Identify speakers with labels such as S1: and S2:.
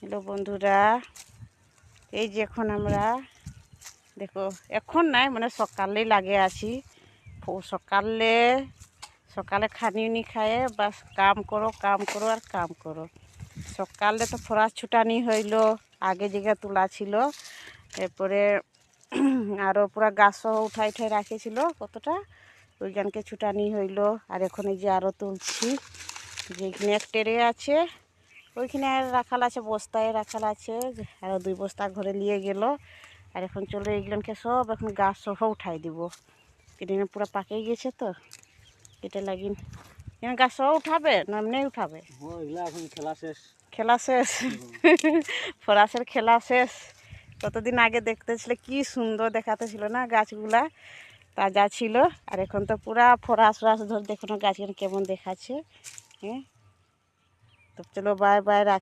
S1: Hello বন্ধুরা, এই যে এখন আমরা দেখো এখন নাই মানে সকালেই লাগে আছি। সকালে সকালে খানিউনি খায়ে বাস কাম করো আর কাম করো। সকালে তো ফরাস ছুটানি হইল, আগে জায়গা তোলা ছিল, এরপরে আরও পুরা গাছ সহ উঠাই রাখেছিল কতটা, ওইখানকে ছুটানি হইল। আর এখন এই যে আরও তুলছি, যেখানে এক টেরে আছে ওইখানে রাখাল আছে, বস্তায় রাখাল আছে, আরও 2 বস্তা ঘরে নিয়ে গেল। আর এখন চলো এইগুলোকে সব এখন গাছ সহ উঠাই দিব, কেটে পুরো পাকেই গেছে তো এটা লাগিন। এখানে গাছ সহ উঠাবে না এমনি উঠাবে?
S2: এখন খেলা শেষ,
S1: খেলা শেষ। ফরাসের খেলা শেষ। কতদিন আগে দেখতেছিল কি সুন্দর দেখাতেছিল না, গাছগুলা তাজা ছিল। আর এখন তো পুরা ফরাস ধর দেখো না গাছ কেমন দেখাচ্ছে। হ্যাঁ, তো চলো বাই বাই।